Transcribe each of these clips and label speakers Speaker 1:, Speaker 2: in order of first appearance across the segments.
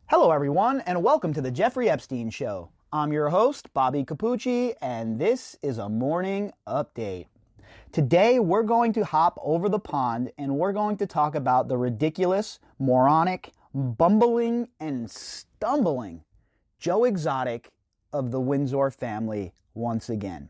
Speaker 1: Hello, everyone, and welcome to the Jeffrey Epstein Show. I'm your host, Bobbycapucci, and this is a morning update. Today, we're going to hop over the pond and we're going to talk about the ridiculous, moronic, bumbling, and stumbling Joe Exotic of the Windsor family once again.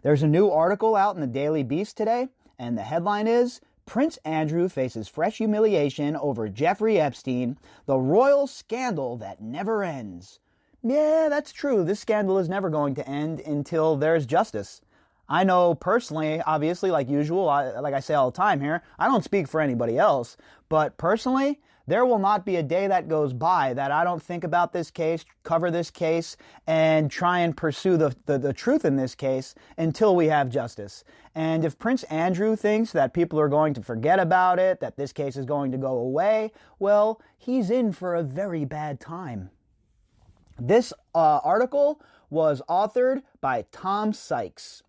Speaker 1: There's a new article out in the Daily Beast today, and the headline is, Prince Andrew faces fresh humiliation over Jeffrey Epstein, the royal scandal that never ends. Yeah, that's true. This scandal is never going to end until there's justice. I know personally, obviously, like usual, like I say all the time here, I don't speak for anybody else, but personally, there will not be a day that goes by that I don't think about this case, cover this case, and try and pursue the truth in this case until we have justice. And if Prince Andrew thinks that people are going to forget about it, that this case is going to go away, well, he's in for a very bad time. This article was authored by Tom Sykes.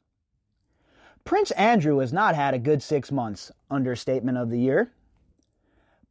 Speaker 1: Prince Andrew has not had a good 6 months, understatement of the year.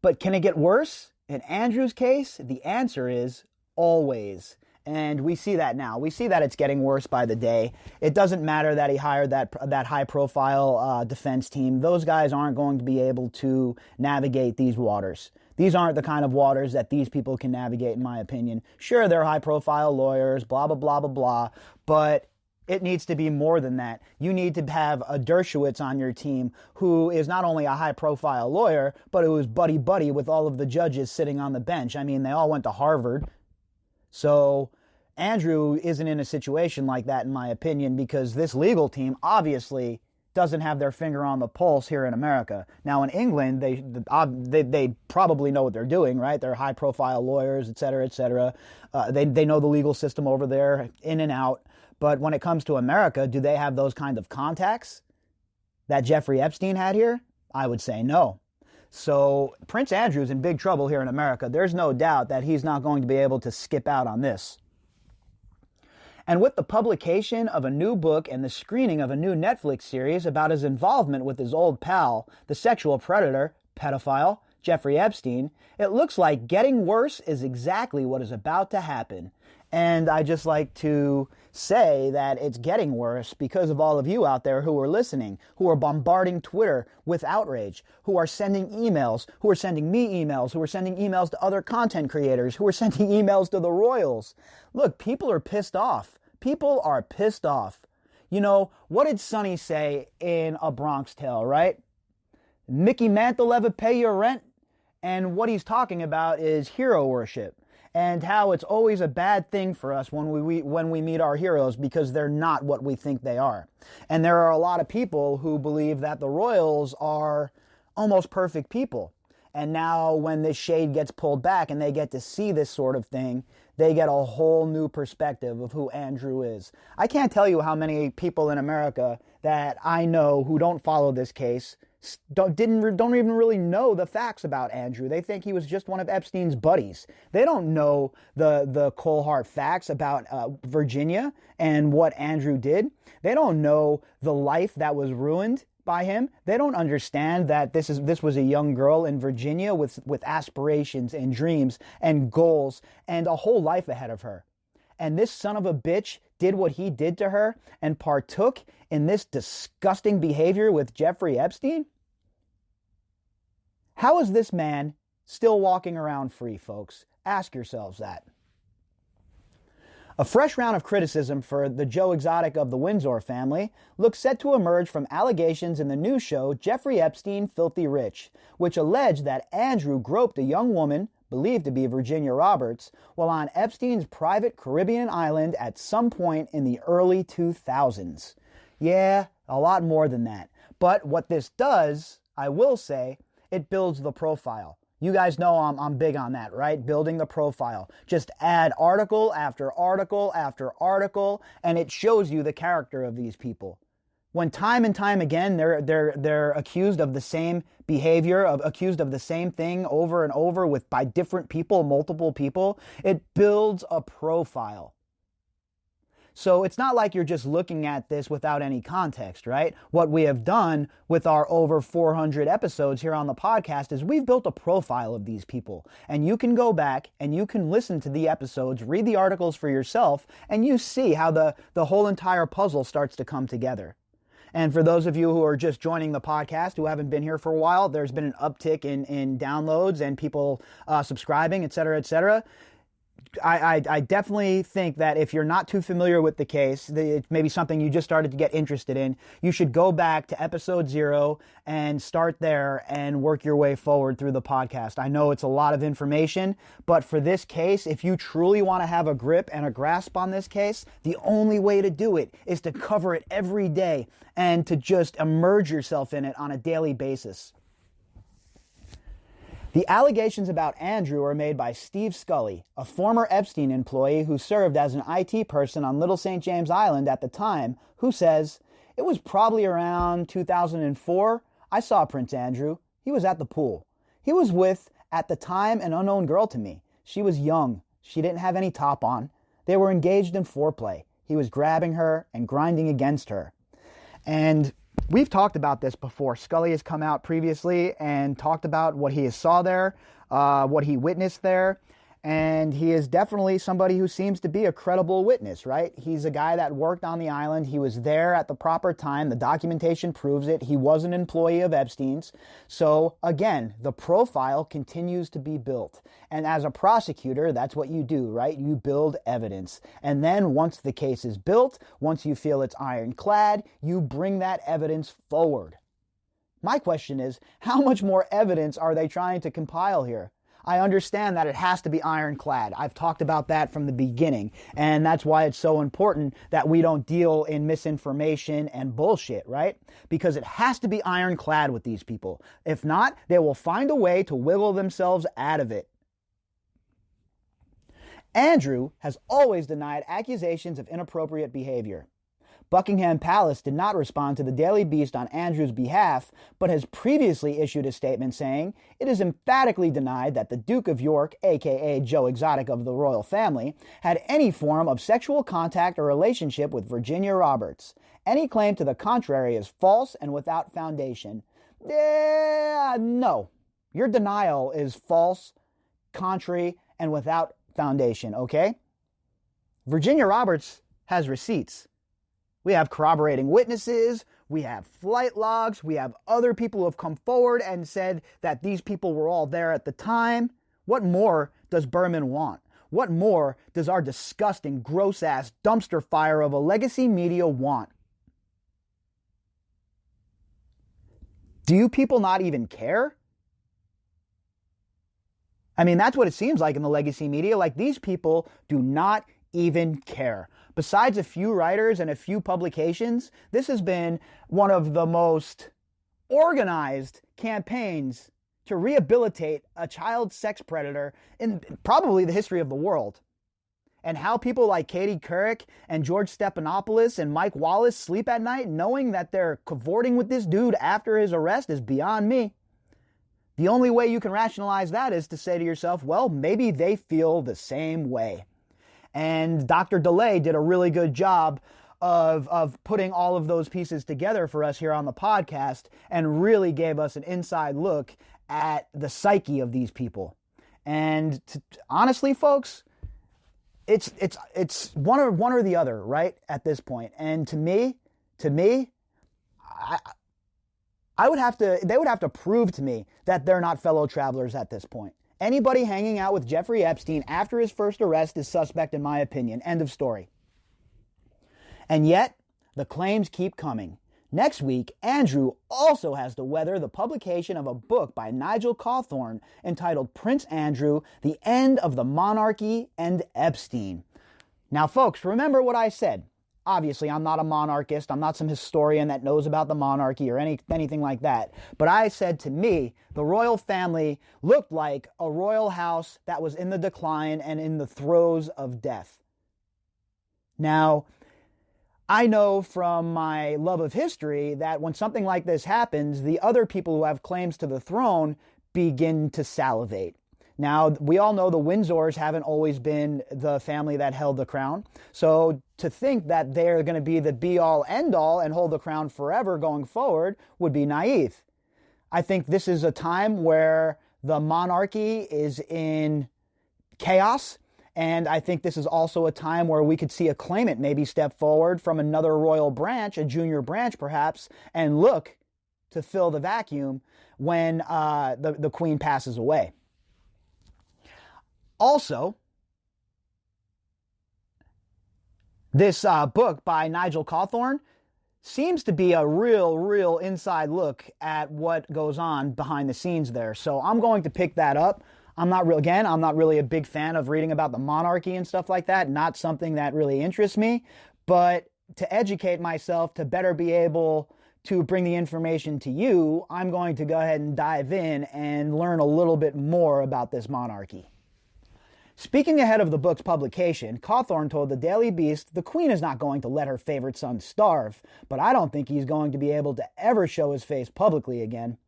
Speaker 1: But can it get worse? In Andrew's case, the answer is always. And we see that now. We see that it's getting worse by the day. It doesn't matter that he hired that high-profile defense team. Those guys aren't going to be able to navigate these waters. These aren't the kind of waters that these people can navigate, in my opinion. Sure, they're high-profile lawyers, blah, blah, blah, blah, blah, but it needs to be more than that. You need to have a Dershowitz on your team who is not only a high-profile lawyer, but who is buddy-buddy with all of the judges sitting on the bench. I mean, they all went to Harvard. So Andrew isn't in a situation like that, in my opinion, because this legal team obviously doesn't have their finger on the pulse here in America. Now, in England, they probably know what they're doing, right? They're high-profile lawyers, et cetera, et cetera. They know the legal system over there, in and out. But when it comes to America, do they have those kind of contacts that Jeffrey Epstein had here? I would say no. So Prince Andrew's in big trouble here in America. There's no doubt that he's not going to be able to skip out on this. And with the publication of a new book and the screening of a new Netflix series about his involvement with his old pal, the sexual predator, pedophile, Jeffrey Epstein, it looks like getting worse is exactly what is about to happen. And I just like to say that it's getting worse because of all of you out there who are listening, who are bombarding Twitter with outrage, who are sending emails, who are sending me emails, who are sending emails to other content creators, who are sending emails to the royals. Look, people are pissed off. People are pissed off. You know, what did Sonny say in A Bronx Tale, right? Mickey Mantle ever pay your rent? And what he's talking about is hero worship, and how it's always a bad thing for us when we meet our heroes because they're not what we think they are. And there are a lot of people who believe that the royals are almost perfect people. And now when this shade gets pulled back and they get to see this sort of thing, they get a whole new perspective of who Andrew is. I can't tell you how many people in America that I know who don't follow this case don't even really know the facts about Andrew. They think he was just one of Epstein's buddies. They don't know the cold hard facts about Virginia and what Andrew did. They don't know the life that was ruined by him. They don't understand that this was a young girl in Virginia with aspirations and dreams and goals and a whole life ahead of her. And this son of a bitch did what he did to her and partook in this disgusting behavior with Jeffrey Epstein? How is this man still walking around free, folks? Ask yourselves that. A fresh round of criticism for the Joe Exotic of the Windsor family looks set to emerge from allegations in the new show Jeffrey Epstein Filthy Rich, which allege that Andrew groped a young woman, believed to be Virginia Roberts, while on Epstein's private Caribbean island at some point in the early 2000s. Yeah, a lot more than that. But what this does, I will say, it builds the profile. You guys know I'm big on that, right? Building the profile. Just add article after article after article, and it shows you the character of these people. When time and time again they're accused of the same behavior, accused of the same thing over and over by different people, multiple people, it builds a profile. So it's not like you're just looking at this without any context, right? What we have done with our over 400 episodes here on the podcast is we've built a profile of these people. And you can go back and you can listen to the episodes, read the articles for yourself, and you see how the whole entire puzzle starts to come together. And for those of you who are just joining the podcast, who haven't been here for a while, there's been an uptick in downloads and people subscribing, et cetera, et cetera. I definitely think that if you're not too familiar with the case, it may be something you just started to get interested in, you should go back to episode 0 and start there and work your way forward through the podcast. I know it's a lot of information, but for this case, if you truly want to have a grip and a grasp on this case, the only way to do it is to cover it every day and to just immerse yourself in it on a daily basis. The allegations about Andrew are made by Steve Scully, a former Epstein employee who served as an IT person on Little St. James Island at the time, who says, "It was probably around 2004. I saw Prince Andrew. He was at the pool. He was with, at the time, an unknown girl to me. She was young. She didn't have any top on. They were engaged in foreplay. He was grabbing her and grinding against her." And we've talked about this before. Scully has come out previously and talked about what he saw there, what he witnessed there. And he is definitely somebody who seems to be a credible witness, right? He's a guy that worked on the island. He was there at the proper time. The documentation proves it. He was an employee of Epstein's. So again, the profile continues to be built. And as a prosecutor, that's what you do, right? You build evidence. And then once the case is built, once you feel it's ironclad, you bring that evidence forward. My question is, how much more evidence are they trying to compile here? I understand that it has to be ironclad. I've talked about that from the beginning, and that's why it's so important that we don't deal in misinformation and bullshit, right? Because it has to be ironclad with these people. If not, they will find a way to wiggle themselves out of it. Andrew has always denied accusations of inappropriate behavior. Buckingham Palace did not respond to the Daily Beast on Andrew's behalf, but has previously issued a statement saying it is emphatically denied that the Duke of York, aka Joe Exotic of the royal family, had any form of sexual contact or relationship with Virginia Roberts. Any claim to the contrary is false and without foundation. No. Your denial is false, contrary, and without foundation, okay? Virginia Roberts has receipts. We have corroborating witnesses, we have flight logs, we have other people who have come forward and said that these people were all there at the time. What more does Berman want? What more does our disgusting, gross-ass dumpster fire of a legacy media want? Do you people not even care? I mean, that's what it seems like in the legacy media. Like, these people do not even care. Besides a few writers and a few publications, this has been one of the most organized campaigns to rehabilitate a child sex predator in probably the history of the world. And how people like Katie Couric and George Stephanopoulos and Mike Wallace sleep at night knowing that they're cavorting with this dude after his arrest is beyond me. The only way you can rationalize that is to say to yourself, well, maybe they feel the same way. And Dr. DeLay did a really good job of putting all of those pieces together for us here on the podcast and really gave us an inside look at the psyche of these people. And honestly, folks, it's one or the other, right, at this point. And to me, they would have to prove to me that they're not fellow travelers at this point. Anybody hanging out with Jeffrey Epstein after his first arrest is suspect, in my opinion. End of story. And yet, the claims keep coming. Next week, Andrew also has to weather the publication of a book by Nigel Cawthorne entitled Prince Andrew, The End of the Monarchy and Epstein. Now, folks, remember what I said. Obviously, I'm not a monarchist. I'm not some historian that knows about the monarchy or anything like that. But I said, to me, the royal family looked like a royal house that was in the decline and in the throes of death. Now, I know from my love of history that when something like this happens, the other people who have claims to the throne begin to salivate. Now, we all know the Windsors haven't always been the family that held the crown. So to think that they're going to be the be-all, end-all and hold the crown forever going forward would be naive. I think this is a time where the monarchy is in chaos. And I think this is also a time where we could see a claimant maybe step forward from another royal branch, a junior branch perhaps, and look to fill the vacuum when the queen passes away. Also, this book by Nigel Cawthorne seems to be a real inside look at what goes on behind the scenes there. So I'm going to pick that up. I'm not really a big fan of reading about the monarchy and stuff like that. Not something that really interests me. But to educate myself, to better be able to bring the information to you, I'm going to go ahead and dive in and learn a little bit more about this monarchy. Speaking ahead of the book's publication, Cawthorne told the Daily Beast the Queen is not going to let her favorite son starve, but I don't think he's going to be able to ever show his face publicly again.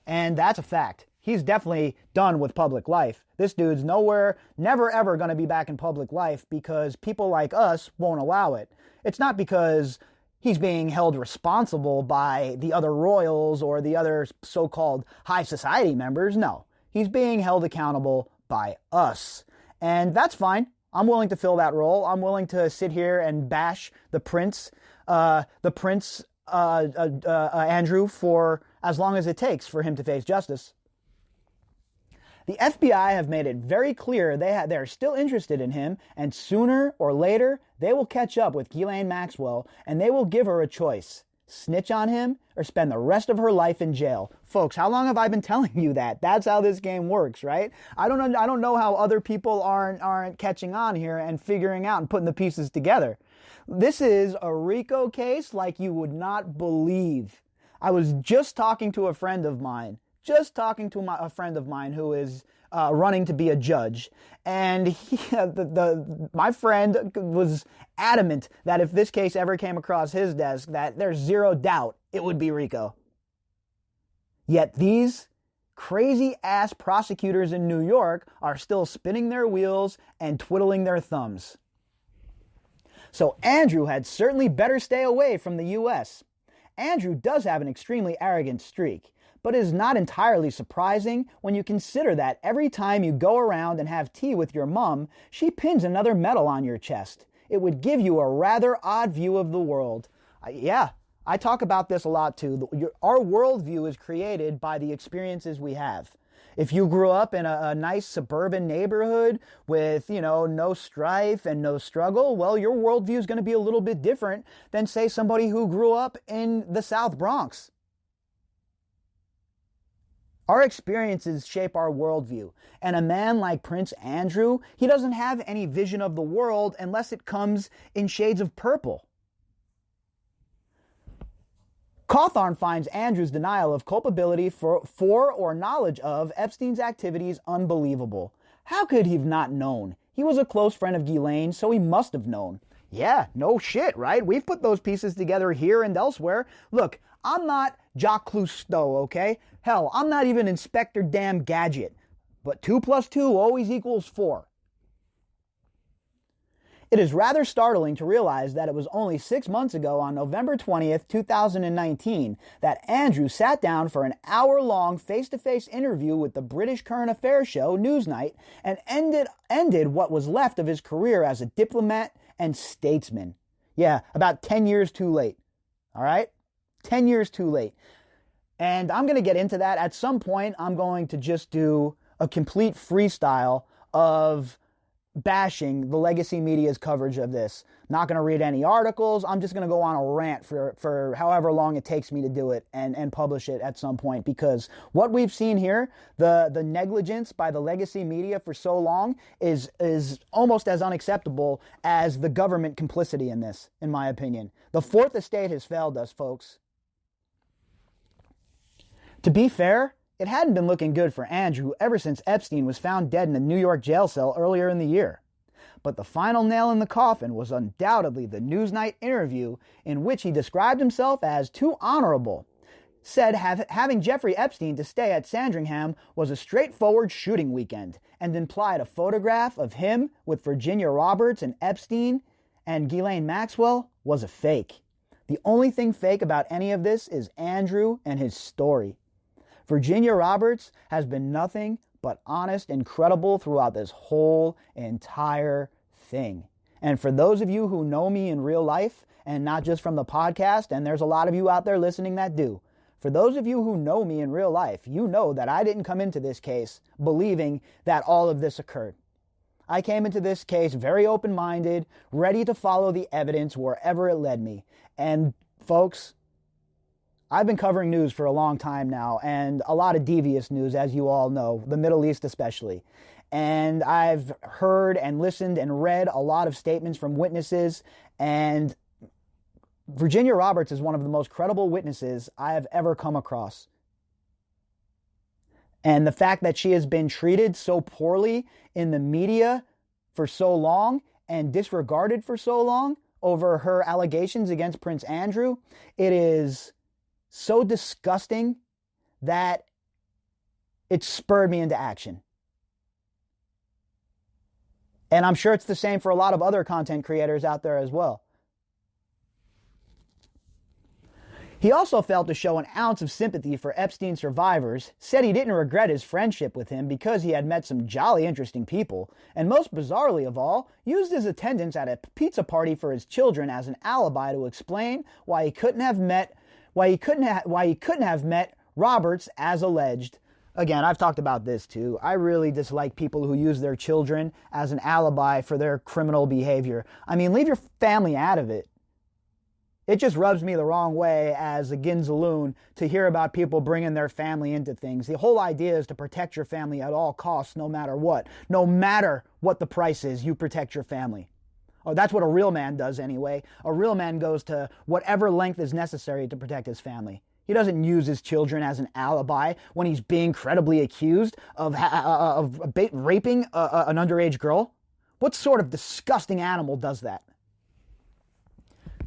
Speaker 1: And that's a fact. He's definitely done with public life. This dude's never ever going to be back in public life because people like us won't allow it. It's not because he's being held responsible by the other royals or the other so-called high society members. No, he's being held accountable by us. And that's fine. I'm willing to fill that role. I'm willing to sit here and bash the Prince Andrew for as long as it takes for him to face justice. The FBI have made it very clear they're still interested in him, and sooner or later, they will catch up with Ghislaine Maxwell, and they will give her a choice. Snitch on him or spend the rest of her life in jail. Folks, how long have I been telling you that? That's how this game works, right? I don't know how other people aren't catching on here and figuring out and putting the pieces together. This is a RICO case like you would not believe. I was just talking to a friend of mine who is running to be a judge, and my friend was adamant that if this case ever came across his desk, that there's zero doubt it would be RICO. Yet these crazy-ass prosecutors in New York are still spinning their wheels and twiddling their thumbs. So Andrew had certainly better stay away from the U.S. Andrew does have an extremely arrogant streak, but it is not entirely surprising when you consider that every time you go around and have tea with your mom, she pins another medal on your chest. It would give you a rather odd view of the world. I talk about this a lot too. Our worldview is created by the experiences we have. If you grew up in a nice suburban neighborhood with, no strife and no struggle, well, your worldview is going to be a little bit different than, say, somebody who grew up in the South Bronx. Our experiences shape our worldview, and a man like Prince Andrew, he doesn't have any vision of the world unless it comes in shades of purple. Cawthorne finds Andrew's denial of culpability for or knowledge of Epstein's activities unbelievable. How could he have not known? He was a close friend of Ghislaine, so he must have known. Yeah, no shit, right? We've put those pieces together here and elsewhere. Look, I'm not Jacques Cousteau, okay? Hell, I'm not even Inspector Damn Gadget. But 2 + 2 always equals 4. It is rather startling to realize that it was only 6 months ago on November 20th, 2019, that Andrew sat down for an hour-long face-to-face interview with the British current affairs show Newsnight and ended what was left of his career as a diplomat and statesman. Yeah, about 10 years too late. All right? 10 years too late. And I'm going to get into that. At some point, I'm going to just do a complete freestyle of bashing the legacy media's coverage of this. Not going to read any articles. I'm just going to go on a rant for however long it takes me to do it and publish it at some point, because what we've seen here, the negligence by the legacy media for so long is almost as unacceptable as the government complicity in this, in my opinion. The Fourth Estate has failed us, folks. To be fair, it hadn't been looking good for Andrew ever since Epstein was found dead in a New York jail cell earlier in the year. But the final nail in the coffin was undoubtedly the Newsnight interview in which he described himself as too honorable. said having Jeffrey Epstein to stay at Sandringham was a straightforward shooting weekend, and implied a photograph of him with Virginia Roberts and Epstein and Ghislaine Maxwell was a fake. The only thing fake about any of this is Andrew and his story. Virginia Roberts has been nothing but honest and credible throughout this whole entire thing. And for those of you who know me in real life, and not just from the podcast, and there's a lot of you out there listening that do, for those of you who know me in real life, you know that I didn't come into this case believing that all of this occurred. I came into this case very open-minded, ready to follow the evidence wherever it led me. And folks, I've been covering news for a long time now, and a lot of devious news, as you all know, the Middle East especially. And I've heard and listened and read a lot of statements from witnesses, and Virginia Roberts is one of the most credible witnesses I have ever come across. And the fact that she has been treated so poorly in the media for so long and disregarded for so long over her allegations against Prince Andrew, it is so disgusting that it spurred me into action. And I'm sure it's the same for a lot of other content creators out there as well. He also failed to show an ounce of sympathy for Epstein survivors, said he didn't regret his friendship with him because he had met some jolly interesting people, and most bizarrely of all, used his attendance at a pizza party for his children as an alibi to explain why he couldn't have met Roberts as alleged. Again, I've talked about this too. I really dislike people who use their children as an alibi for their criminal behavior. I mean, leave your family out of it. It just rubs me the wrong way as a Ginzaloon to hear about people bringing their family into things. The whole idea is to protect your family at all costs, no matter what. No matter what the price is, you protect your family. Oh, that's what a real man does anyway. A real man goes to whatever length is necessary to protect his family. He doesn't use his children as an alibi when he's being credibly accused of raping an underage girl. What sort of disgusting animal does that?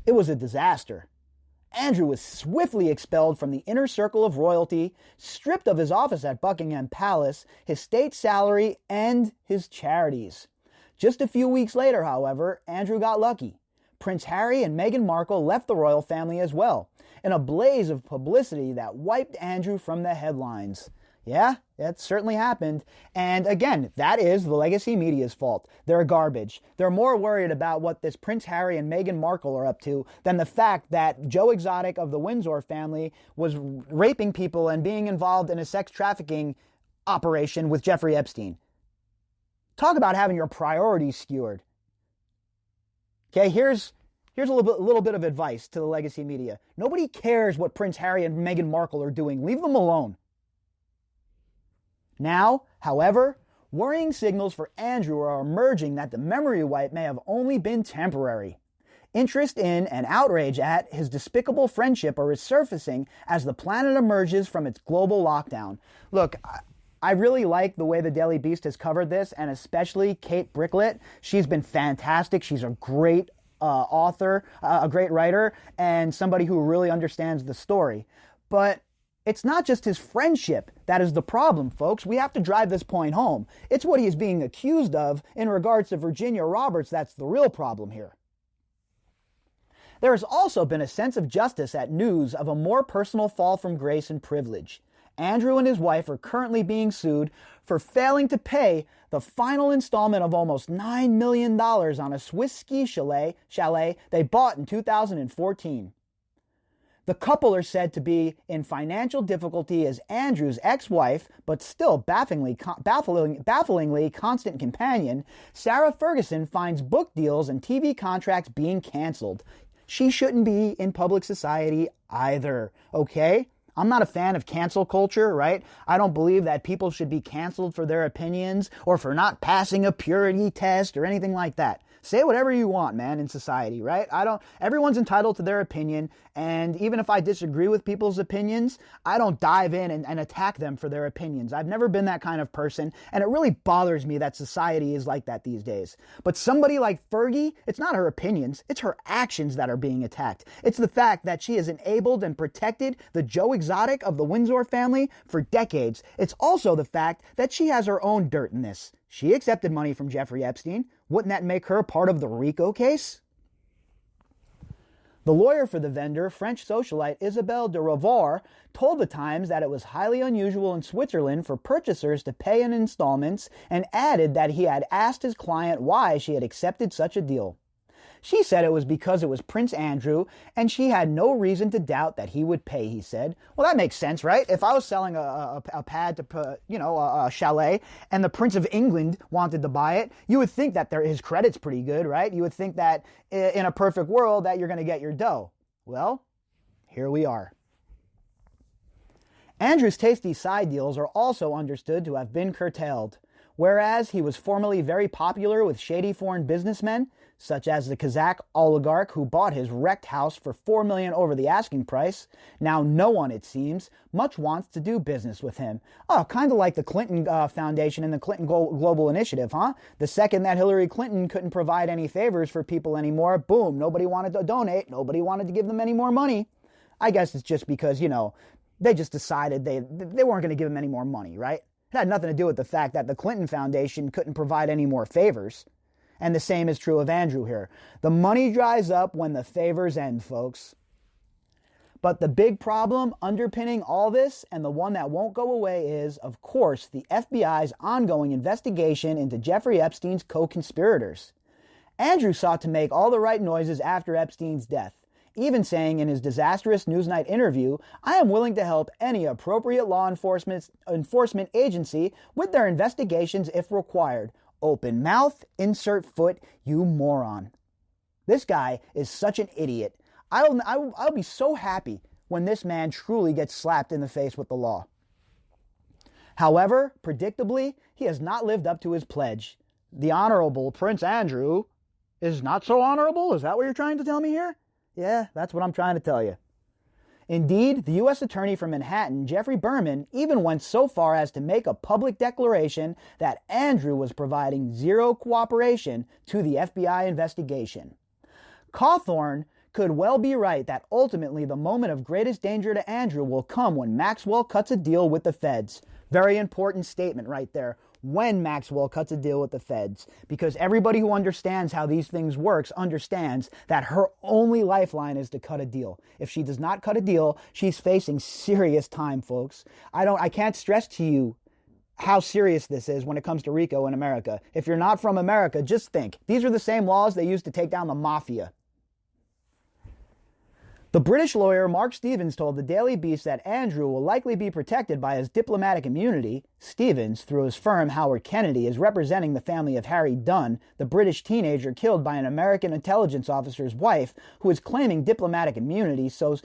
Speaker 1: It was a disaster. Andrew was swiftly expelled from the inner circle of royalty, stripped of his office at Buckingham Palace, his state salary, and his charities. Just a few weeks later, however, Andrew got lucky. Prince Harry and Meghan Markle left the royal family as well, in a blaze of publicity that wiped Andrew from the headlines. Yeah, that certainly happened. And again, that is the legacy media's fault. They're garbage. They're more worried about what this Prince Harry and Meghan Markle are up to than the fact that Joe Exotic of the Windsor family was raping people and being involved in a sex trafficking operation with Jeffrey Epstein. Talk about having your priorities skewered. Okay, here's a little bit of advice to the legacy media. Nobody cares what Prince Harry and Meghan Markle are doing. Leave them alone. Now, however, worrying signals for Andrew are emerging that the memory wipe may have only been temporary. Interest in and outrage at his despicable friendship are resurfacing as the planet emerges from its global lockdown. Look, I really like the way the Daily Beast has covered this, and especially Kate Bricklet. She's been fantastic. She's a great author, a great writer, and somebody who really understands the story. But it's not just his friendship that is the problem, folks. We have to drive this point home. It's what he is being accused of in regards to Virginia Roberts that's the real problem here. There has also been a sense of justice at news of a more personal fall from grace and privilege. Andrew and his wife are currently being sued for failing to pay the final installment of almost $9 million on a Swiss ski chalet they bought in 2014. The couple are said to be in financial difficulty as Andrew's ex-wife, but still bafflingly constant companion, Sarah Ferguson, finds book deals and TV contracts being canceled. She shouldn't be in public society either, okay? I'm not a fan of cancel culture, right? I don't believe that people should be canceled for their opinions or for not passing a purity test or anything like that. Say whatever you want, man, in society, right? Everyone's entitled to their opinion, and even if I disagree with people's opinions, I don't dive in and attack them for their opinions. I've never been that kind of person, and it really bothers me that society is like that these days. But somebody like Fergie, it's not her opinions, it's her actions that are being attacked. It's the fact that she has enabled and protected the Joe Exotic Exotic of the Windsor family for decades. It's also the fact that she has her own dirt in this. She accepted money from Jeffrey Epstein. Wouldn't that make her part of the RICO case? The lawyer for the vendor, French socialite Isabelle de Rovard, told the Times that it was highly unusual in Switzerland for purchasers to pay in installments and added that he had asked his client why she had accepted such a deal. She said it was because it was Prince Andrew, and she had no reason to doubt that he would pay, he said. Well, that makes sense, right? If I was selling a pad to, a chalet, and the Prince of England wanted to buy it, you would think that his credit's pretty good, right? You would think that in a perfect world that you're going to get your dough. Well, here we are. Andrew's tasty side deals are also understood to have been curtailed. Whereas he was formerly very popular with shady foreign businessmen, such as the Kazakh oligarch who bought his wrecked house for $4 million over the asking price, now no one, it seems, much wants to do business with him. Oh, kind of like the Clinton Foundation and the Clinton Global Initiative, huh? The second that Hillary Clinton couldn't provide any favors for people anymore, boom, nobody wanted to donate, nobody wanted to give them any more money. I guess it's just because, they just decided they weren't going to give him any more money, right? It had nothing to do with the fact that the Clinton Foundation couldn't provide any more favors. And the same is true of Andrew here. The money dries up when the favors end, folks. But the big problem underpinning all this, and the one that won't go away, is, of course, the FBI's ongoing investigation into Jeffrey Epstein's co-conspirators. Andrew sought to make all the right noises after Epstein's death, even saying in his disastrous Newsnight interview, "I am willing to help any appropriate law enforcement agency with their investigations if required. Open mouth, insert foot, you moron." This guy is such an idiot. I'll be so happy when this man truly gets slapped in the face with the law. However, predictably, he has not lived up to his pledge. The Honorable Prince Andrew is not so honorable? Is that what you're trying to tell me here? Yeah, that's what I'm trying to tell you. Indeed, the U.S. Attorney for Manhattan, Jeffrey Berman, even went so far as to make a public declaration that Andrew was providing zero cooperation to the FBI investigation. Cawthorne could well be right that ultimately the moment of greatest danger to Andrew will come when Maxwell cuts a deal with the feds. Very important statement right there. When Maxwell cuts a deal with the feds, because everybody who understands how these things works understands that her only lifeline is to cut a deal. If she does not cut a deal, she's facing serious time, folks. I can't stress to you how serious this is when it comes to RICO in America. If you're not from America, just think. These are the same laws they used to take down the mafia. The British lawyer Mark Stevens told the Daily Beast that Andrew will likely be protected by his diplomatic immunity. Stevens, through his firm Howard Kennedy, is representing the family of Harry Dunn, the British teenager killed by an American intelligence officer's wife, who is claiming diplomatic immunity, so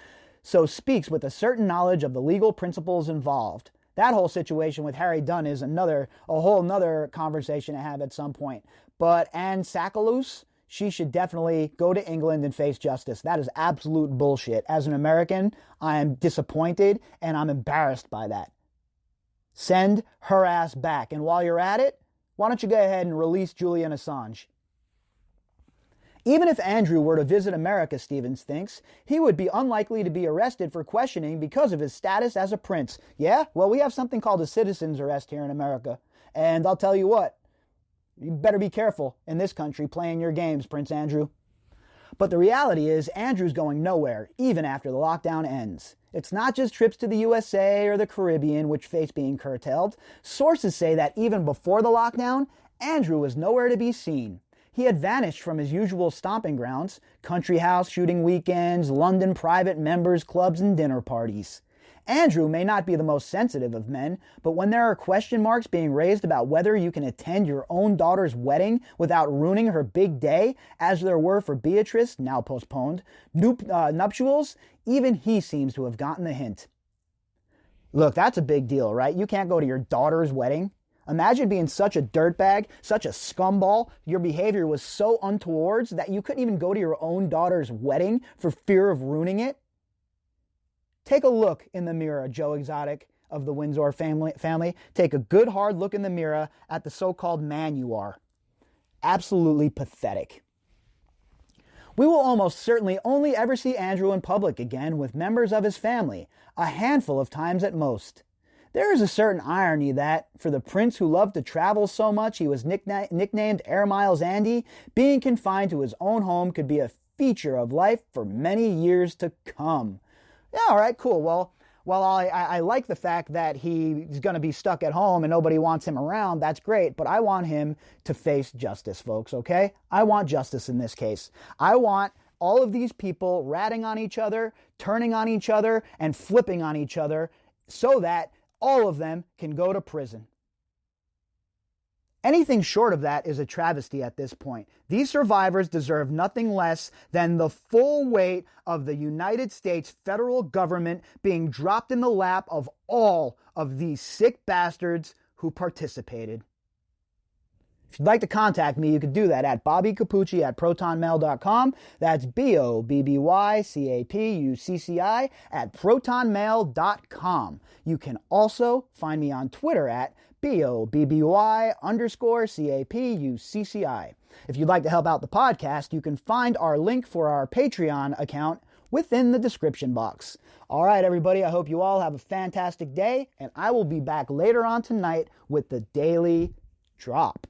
Speaker 1: speaks with a certain knowledge of the legal principles involved. That whole situation with Harry Dunn is a whole nother conversation to have at some point. But Anne Sackalous, she should definitely go to England and face justice. That is absolute bullshit. As an American, I am disappointed and I'm embarrassed by that. Send her ass back. And while you're at it, why don't you go ahead and release Julian Assange? Even if Andrew were to visit America, Stevens thinks, he would be unlikely to be arrested for questioning because of his status as a prince. Yeah? Well, we have something called a citizen's arrest here in America. And I'll tell you what, you better be careful in this country playing your games, Prince Andrew. But the reality is, Andrew's going nowhere, even after the lockdown ends. It's not just trips to the USA or the Caribbean which face being curtailed. Sources say that even before the lockdown, Andrew was nowhere to be seen. He had vanished from his usual stomping grounds, country house shooting weekends, London private members clubs, and dinner parties. Andrew may not be the most sensitive of men, but when there are question marks being raised about whether you can attend your own daughter's wedding without ruining her big day, as there were for Beatrice, now postponed, nuptials, even he seems to have gotten the hint. Look, that's a big deal, right? You can't go to your daughter's wedding. Imagine being such a dirtbag, such a scumball. Your behavior was so untoward that you couldn't even go to your own daughter's wedding for fear of ruining it. Take a look in the mirror, Joe Exotic of the Windsor family. Take a good hard look in the mirror at the so-called man you are. Absolutely pathetic. We will almost certainly only ever see Andrew in public again with members of his family, a handful of times at most. There is a certain irony that, for the prince who loved to travel so much he was nicknamed Air Miles Andy, being confined to his own home could be a feature of life for many years to come. Yeah, all right, cool. Well, I like the fact that he's going to be stuck at home and nobody wants him around. That's great, but I want him to face justice, folks, okay? I want justice in this case. I want all of these people ratting on each other, turning on each other, and flipping on each other so that all of them can go to prison. Anything short of that is a travesty at this point. These survivors deserve nothing less than the full weight of the United States federal government being dropped in the lap of all of these sick bastards who participated. If you'd like to contact me, you could do that at Bobbycapucci at protonmail.com. That's BOBBYCAPUCCI at protonmail.com. You can also find me on Twitter at BOBBY_CAPUCCI. If you'd like to help out the podcast, you can find our link for our Patreon account within the description box. All right, everybody, I hope you all have a fantastic day, and I will be back later on tonight with the Daily Drop.